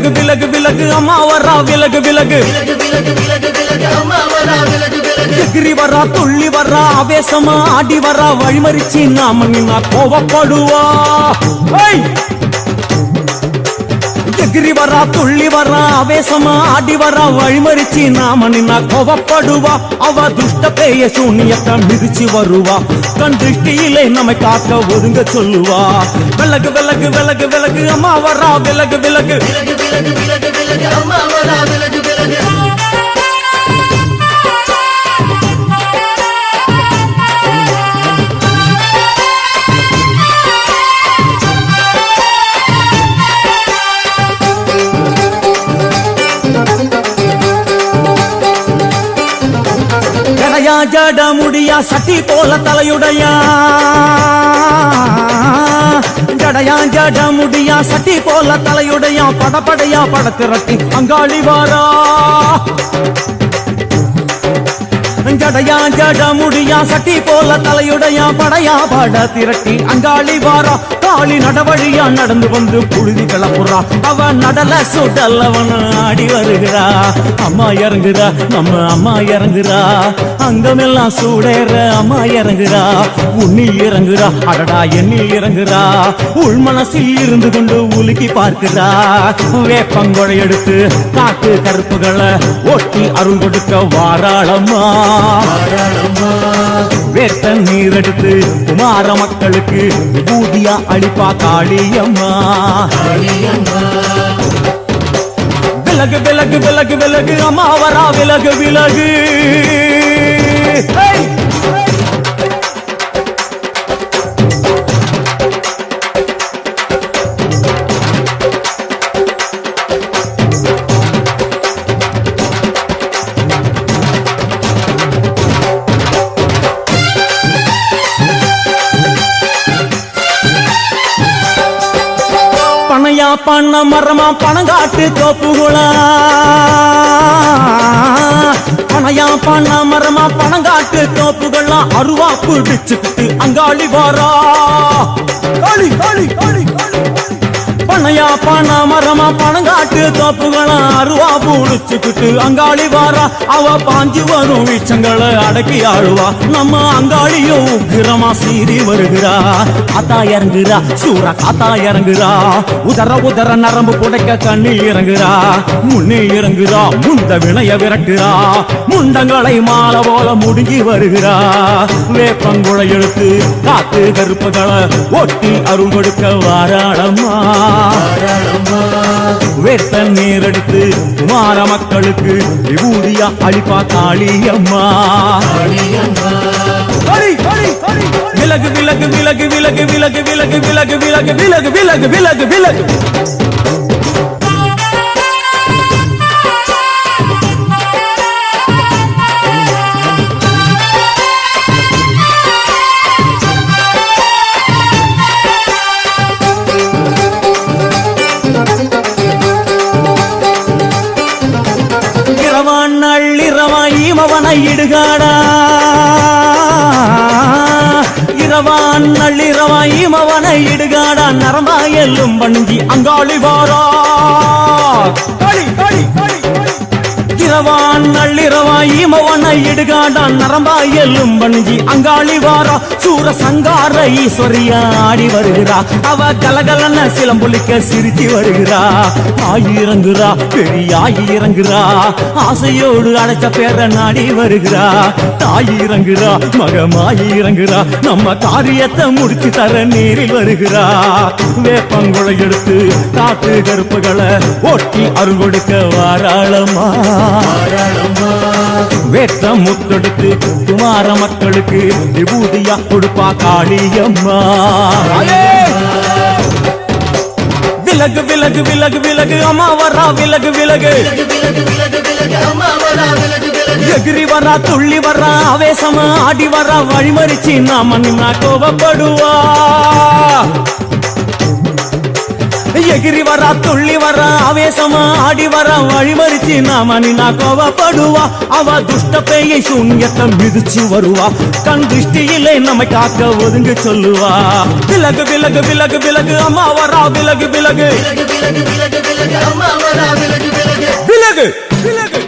விலகு விலகு விலகு அம்மா வரா விலகு விலகு எகிரி வரா துள்ளி வரா ஆவேசமா ஆடி வரா வழிமறிச்சு நாம நின்னா கோவப்படுவா எகிரி வரா துள்ளி வரா ஆவேசமா ஆடி வரா வழிமறிச்சு நாம நின்னா கோவப்படுவா அவ துஷ்ட பேய சூனியத்தை மிதிச்சு வருவா கண் திருஷ்டியிலே நம்மை காக்க ஒதுங்க சொல்லுவா விலகு விலகு விலகு விலகு அம்மா வரா விலகு விலகு அம்மா வரா விலகு விலகு ஜட முடியா சட்டி போல தலையுடையா ஜடையா ஜட முடியா சட்டி போல தலையுடையா படப்படையா படத்திரட்டி அங்காளி வாரா ஜடையா ஜட முடியா சட்டி போல தலையுடையா படையா பட திரட்டி அங்காளி வாரா காளி நடவழியா நடந்து வந்து புழுதி கிளப்புறா அவ நடல சுடல்லவன ஆடி வருகிறா அம்மா இறங்குறா நம்ம அம்மா இறங்குறா அங்கமெல்லாம் சூடேற அம்மா இறங்குறா உன்னில் இறங்குறா அடடா எண்ணில் இறங்குறா உள் மனசில் இருந்து கொண்டு உலுக்கி பார்க்கிறா வேப்பங்கொடை எடுத்து காட்டு கருப்புகளை ஒட்டி அருள் கொடுக்க வாராளம்மா வேட்ட நீர் எடுத்து குமார மக்களுக்கு விபூதியா அளிப்பா காளியம்மா விலகு விலகு விலகு விலகு அம்மா வரா விலகு விலகு பனையா பண்ண மரமா பணங்காட்டு தோப்புகளா பனையா பண்ண மரமா பணங்காட்டு தோப்புகளா அருவா பிடிச்சுக்கிட்டு அங்காளி வாரா காளி காளி காளி பனையா பண்ண மரமா பணங்காட்டு தோப்புகளா அருவா பிடிச்சுக்கிட்டு அங்காளி வாரா அவ பாஞ்சு வரும் வீச்சங்களை அடக்கி ஆழுவா நம்ம அங்காளியும் உக்கிரமா சீறி வருகிறா காத்தா இறங்குறா சூரா காத்தா இறங்குறா உதர உதர நரம்பு புடைக்க கண்ணில் இறங்குறா முன்னே இறங்குறா முந்த வினைய விரட்டுறா முண்டங்களை மாலை போல முடுங்கி வருகிறா வேப்பங்குழை எடுத்து காத்து கருப்புகளை ஒட்டி அருள் கொடுக்க வாராளம்மா வேட்ட நீர் எடுத்து குமார மக்களுக்கு விபூதியா அளிப்பா காளியம்மா விலகு விலகு விலகு விலகு விலகு விலகு விலகு விலகு விலகு விலகு விலகு விலகு நள்ளிரவாயிமவனை இடுகாடா இரவான் நள்ளிரவாயிமவனை இடுகாடா நரம்பா எல்லும் பணிஞ்சி அங்காளி வாரா களி களி களி இரவான் நள்ளிரவாயிமவனை இடுகாடா நரம்பா எல்லும் பணிஞ்சி அங்காளி வாரா சூர சங்கார ஈஸ்வரியா ஆடி வருகிறா அவ கலகலன சிலம்புலிக்க சிரிச்சு வருகிறா ஆயிரங்குறா பெரியாயி இறங்குறா ஆசையோடு அடைச்ச பேர நாடி வருகிறா தாயிரங்குறா மகமாயி இறங்குறா நம்ம காரியத்தை முடிச்சு தர நீரில் வருகிறா வேப்பங்குழை எடுத்து காட்டு கருப்புகளை ஒட்டி அருள் கொடுக்க வாராளம்மா வேட்ட முத்தெடுத்து குமார மக்களுக்கு விபூதியா கொடுப்பா காளியம்மா விலகு விலகு விலகு விலகு அம்மா வரா விலகு விலகு எகிரி வரா துள்ளி வரா ஆவேசமா ஆடி வரா வழிமறிச்சு நாம நின்னா கோவப்படுவா எகிரி வரா துள்ளி வரா ஆவேசமா ஆடி வரா வழிமறிச்சு நாம நின்னா கோவப்படுவா அவ துஷ்ட பேயை சூன்யத்தை மிதிச்சு வருவா கண் திருஷ்டியிலே நம்மை காக்க ஒதுங்க சொல்லுவா விலகு விலகு விலகு விலகு அம்மா வரா விலகு விலகு விலகு அம்மா வரா விலகு விலகு விலகு விலகு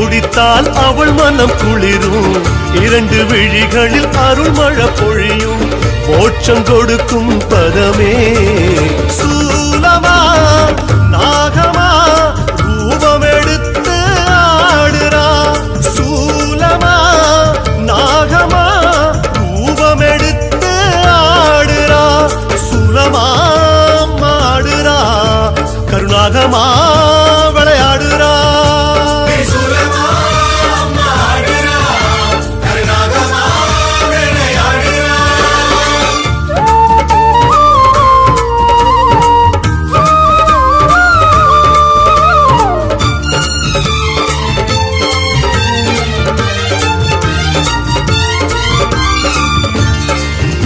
துடித்தால் அவள் மனம் குளிரும், 2 விழிகளில் அருள்மழை பொழியும், மோட்சம் கொடுக்கும் பதமே. சூலமா நாகமா ரூபம் எடுத்து ஆடுறா, சூலமா நாகமா ரூபம் எடுத்து ஆடுறா, சூலமா ஆடுறா கருணாகமா விளையாடுறா.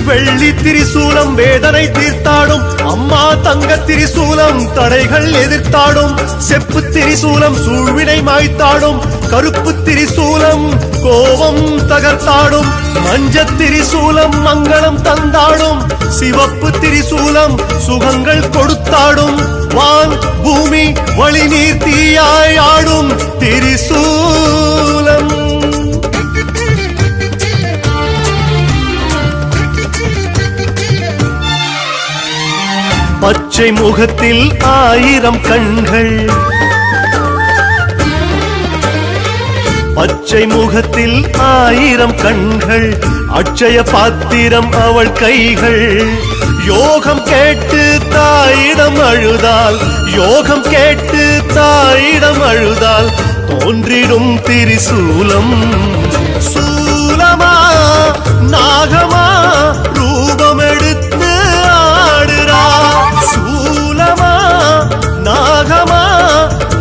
வெள்ளி திரிசூலம் வேதனை தீர்த்தாடும், அம்மா தங்க திரிசூலம் தடைகள் எதிர்த்தாடும், செப்பு திரிசூலம் சூழ்வினை மாய்த்தாடும், கருப்பு திரிசூலம் கோபம் தகர்த்தாடும், மஞ்ச திரிசூலம் மங்களம் தந்தாடும், சிவப்பு திரிசூலம் சுகங்கள் கொடுத்தாடும், வான் பூமி வழி நீர் தீயாய் ஆடும் திரிசூலம். பச்சை முகத்தில் 1000 கண்கள், பச்சை முகத்தில் 1000 கண்கள், அட்சய பாத்திரம் அவள் கைகள். யோகம் கேட்டு தாயிடம் அழுதால், யோகம் கேட்டு தாயிடம் அழுதால் தோன்றிடும் திரிசூலம். சூலமா நாகமா ரூபம் எடுத்து ஆடுறா, சூலமா நாகமா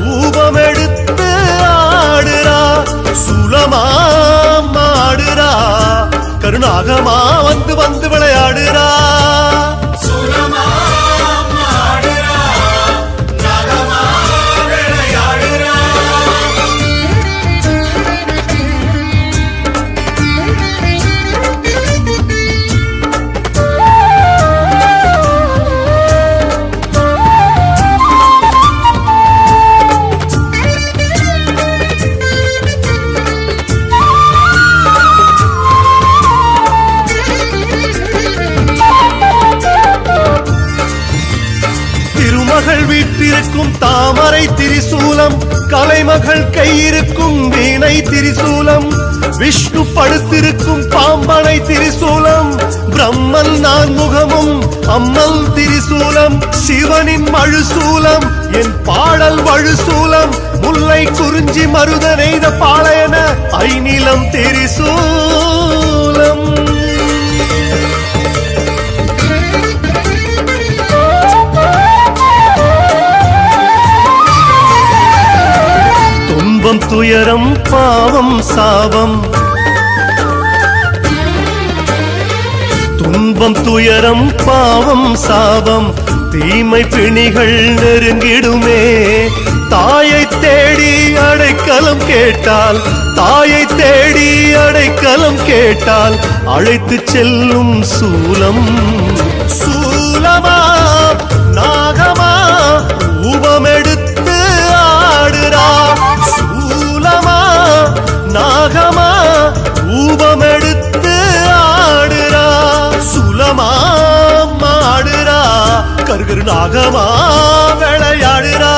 ரூபம் எடுத்து ஆடுறா, சூலமா ஆடுறா கருணாகமா வந்து வந்து விளையாடுறா. வீட்டிருக்கும் தாமரை திரிசூலம், கலைமகள் கையிருக்கும் வீணை திரிசூலம், விஷ்ணு படுத்திருக்கும் பாம்பனை திரிசூலம், பிரம்மன் நான் முகமும் அம்மல் திரிசூலம், சிவனின் மழுசூலம் என் பாடல் வழுசூலம், முல்லை குறிஞ்சி மருத நெய்த பாளையன ஐநிலம் திரிசூலம். துன்பம் துயரம் பாவம் சாபம், துன்பம் துயரம் பாவம் சாபம், தீமை பிணிகள் நெருங்கிடுமே. தாயை தேடி அடைக்கலம் கேட்டால், தாயை தேடி அடைக்கலம் கேட்டால் அழைத்து செல்லும் சூலம். சூலமா நாகமா ரூபம் எடுத்து ஆடுறா, சூலமா நாகமா ரூபம் எடுத்து ஆடுறா, சுலமா ஆடுறா கருகரு நாகமா விளையாடுறா.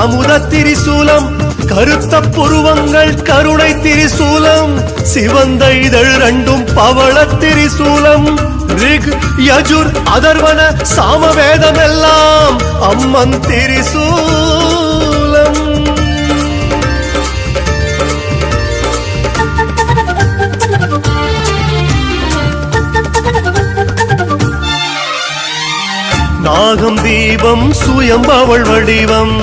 அமுத திரிசூலம், கருத்த புருவங்கள் கருணை திரிசூலம், சிவந்த இதழ் 2 பவள திரிசூலம், ரிக் யஜுர் அதர்வன சாமவேதம் எல்லாம் அம்மன் திரிசூலம். நாகம் தீபம் சுயம்பவள் வடிவம்,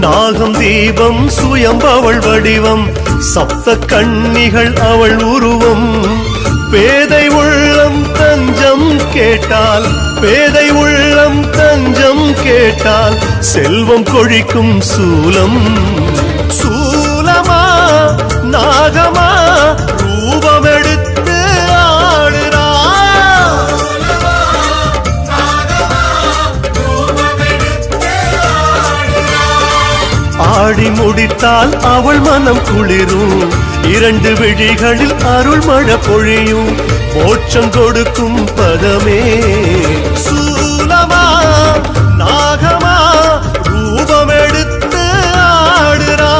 நாகம் தீபம் சுயம்பவள் வடிவம், சப்த கன்னிகள் அவள் உருவம். பேதை உள்ளம் தஞ்சம் கேட்டால், பேதை உள்ளம் தஞ்சம் கேட்டால் செல்வம் கொழிக்கும் சூலம். சூலமா நாகமா ரூபமெடுத்து ஆடுறா. ஆடி முடித்தால் அவள் மனம் குளிரும். இரண்டு விழிகளில் அருள் மழை பொழியும். மோட்சம் கொடுக்கும் பதமே. சூலமா நாகமா ரூபமெடுத்து ஆடுறா.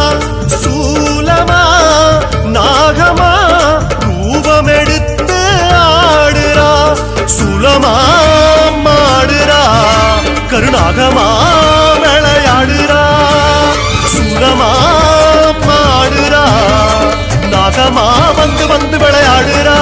சூலமா நாகமா ரூபமெடுத்து ஆடுறா. சுலமா மாடுறா கருணாகமா விளையாடுறா. சுலமா மாடுறா நாகமா வந்து வந்து விளையாடுறா.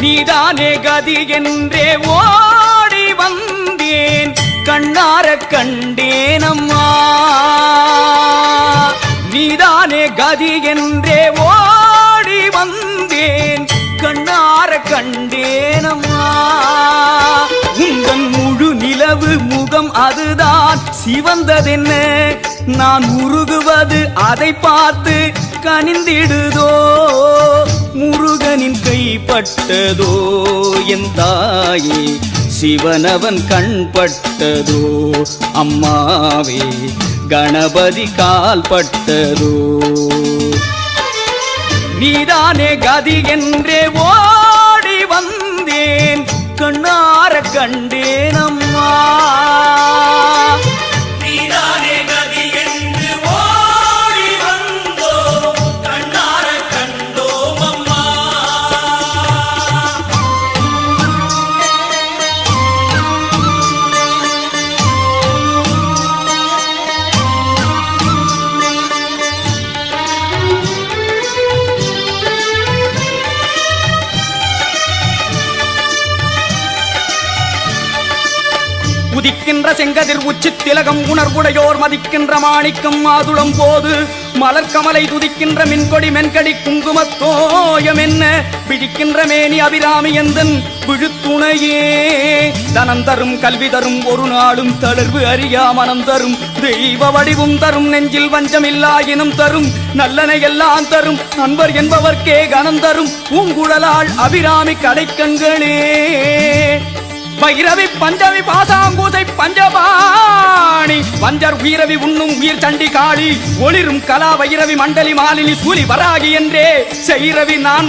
நீதானே கதி என்றே ஓடி வந்தேன். கண்ணார கண்டேனம்மா. நீதானே கதி என்றே ஓடி வந்தேன். கண்ணார கண்டேனம்மா. உந்தன் முழு நிலவு முகம் அதுதான் சிவந்ததென்ன. நான் உருகுவது அதை பார்த்து கனிந்திடுதோ. முருகனின் கைப்பட்டதோ என் தாயே. சிவனவன் கண்பட்டதோ அம்மாவே. கணபதி கால் பட்டதோ. நீதானே கதி என்றே ஓடி வந்தேன். கண்ணார கண்டேனம்மா. நீதானே கதி என்று ஓடி வந்தோ. கண்ணார கண்டோம் அம்மா. உதிக்கின்ற செங்கதிர் உச்சி திலகம் உணர்வுடையோர் மதிக்கின்ற மாணிக்கம் மாதுளம் போது. மலர்கமலை துதிக்கின்ற மின்கொடி மென்கடி குங்குமத்தோயம் என்ன. பிடிக்கின்ற மேனி அபிராமி எந்தன் விழுத்துணையே. தனம் தரும் கல்வி தரும் ஒரு நாளும் தளர்வு அறியா மனம் தரும். தெய்வ வடிவும் தரும் நெஞ்சில் வஞ்சமில்லா இனம் தரும். நல்லனை எல்லாம் தரும் அன்பர் என்பவர்க்கே கனம் தரும். பூங்குழலாள் அபிராமி கடைக்கண்களே. பைரவி பஞ்சமி பாசாங்கூசை பஞ்சபாணி. வஞ்சர் உயிரவி உண்ணும் உயிர் சண்டி காளி. ஒளிரும் கலா வைரவி மண்டலி மாலினி சூரி வராகி என்றே செய்ரவி நான்